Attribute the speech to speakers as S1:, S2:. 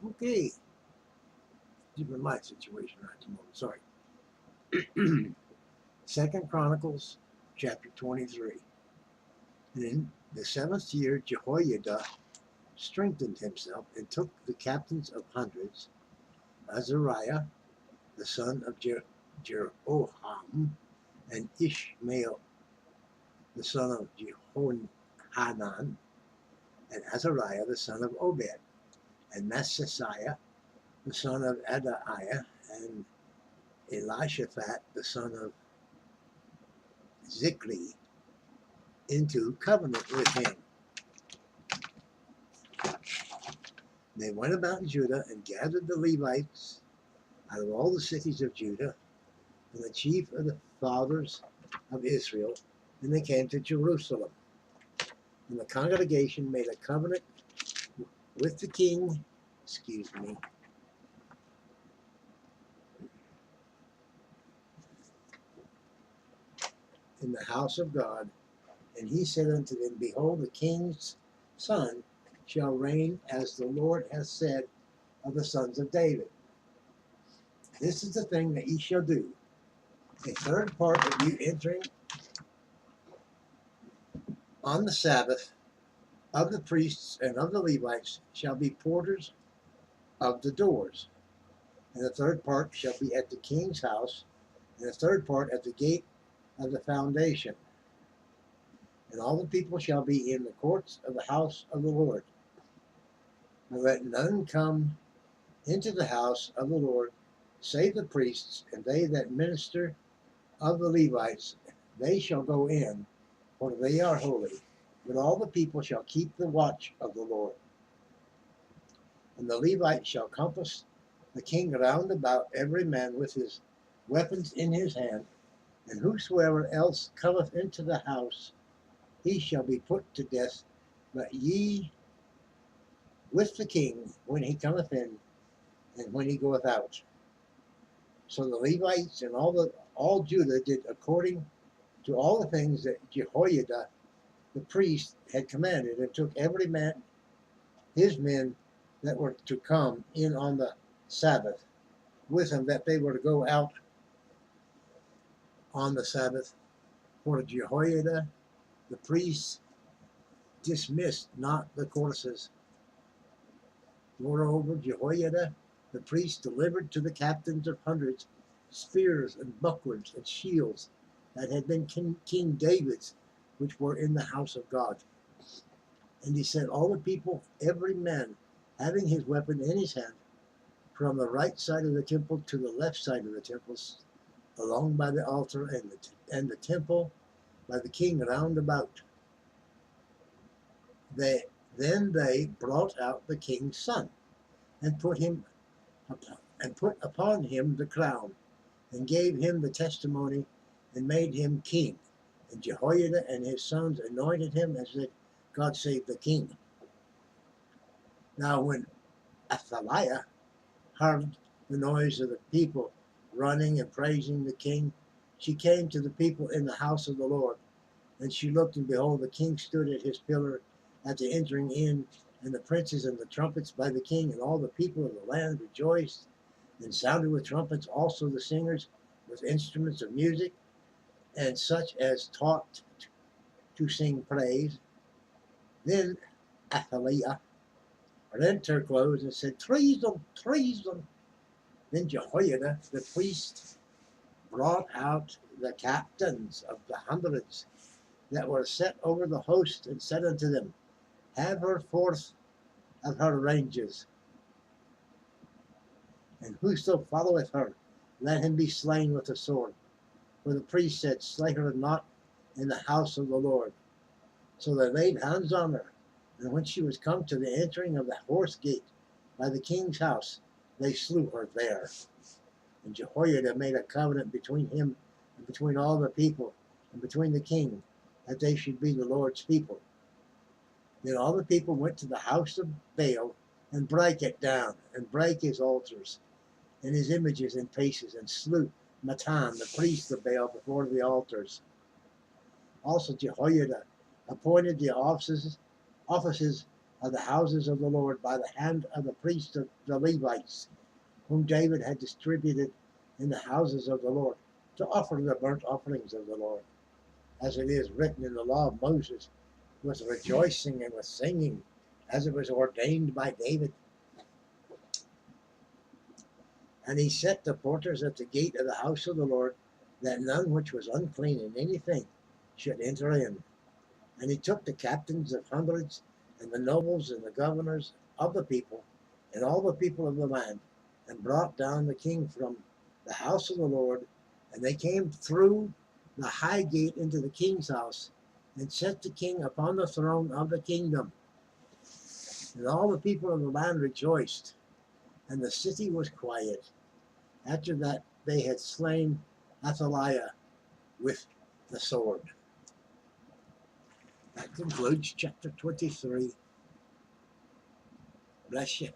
S1: Okay, different life situation right at the moment. Sorry. Second Chronicles, chapter 23. And in the seventh year, Jehoiada strengthened himself and took the captains of hundreds, Azariah, the son of Jeroham, and Ishmael, the son of Jehonhanan, and Azariah, the son of Obed, and Maaseiah, the son of Adaiah, and Elishaphat, the son of Zikri, into covenant with him. They went about in Judah and gathered the Levites out of all the cities of Judah and the chief of the fathers of Israel, and they came to Jerusalem. And the congregation made a covenant with the king, in the house of God. And he said unto them, Behold, the king's son shall reign as the Lord hath said of the sons of David. This is the thing that ye shall do. A third part of you entering on the Sabbath of the priests and of the Levites shall be porters of the doors. And the third part shall be at the king's house, and the third part at the gate of the foundation. And all the people shall be in the courts of the house of the Lord. And let none come into the house of the Lord, save the priests, and they that minister of the Levites, they shall go in, for they are holy. But all the people shall keep the watch of the Lord. And the Levites shall compass the king round about, every man with his weapons in his hand. And whosoever else cometh into the house, he shall be put to death. But ye with the king when he cometh in, and when he goeth out. So the Levites and all Judah did according to all the things that Jehoiada the priest had commanded, and took every man his men that were to come in on the Sabbath with him, that they were to go out on the Sabbath. For Jehoiada the priest dismissed not the courses. Moreover, Jehoiada the priest delivered to the captains of hundreds spears and bucklers and shields that had been King David's, which were in the house of God. And he sent all the people, every man having his weapon in his hand, from the right side of the temple to the left side of the temple, along by the altar and the temple by the king round about. Then they brought out the king's son, and put upon him the crown, and gave him the testimony, and made him king. And Jehoiada and his sons anointed him, and said, God save the king. Now when Athaliah heard the noise of the people running and praising the king, she came to the people in the house of the Lord. And she looked, and behold, the king stood at his pillar at the entering in, and the princes and the trumpets by the king, and all the people of the land rejoiced, and sounded with trumpets, also the singers with instruments of music, and such as taught to sing praise. Then Athaliah rent her clothes and said, Treason, treason. Then Jehoiada the priest brought out the captains of the hundreds that were set over the host, and said unto them, Have her forth of her ranges, and whoso followeth her, let him be slain with the sword. For the priest said, Slay her not in the house of the Lord. So they laid hands on her, and when she was come to the entering of the horse gate by the king's house, they slew her there. And Jehoiada made a covenant between him and between all the people, and between the king, that they should be the Lord's people. Then all the people went to the house of Baal, and brake it down, and brake his altars, and his images in pieces, and slew Matan, the priest of Baal, before the altars. Also Jehoiada appointed the offices of the houses of the Lord by the hand of the priests of the Levites, whom David had distributed in the houses of the Lord, to offer the burnt offerings of the Lord, as it is written in the law of Moses, with rejoicing and with singing, as it was ordained by David. And he set the porters at the gate of the house of the Lord, that none which was unclean in anything should enter in. And he took the captains of hundreds, and the nobles, and the governors of the people, and all the people of the land, and brought down the king from the house of the Lord. And they came through the high gate into the king's house, and set the king upon the throne of the kingdom. And all the people of the land rejoiced, and the city was quiet, after that they had slain Athaliah with the sword. That concludes chapter 23. Bless you.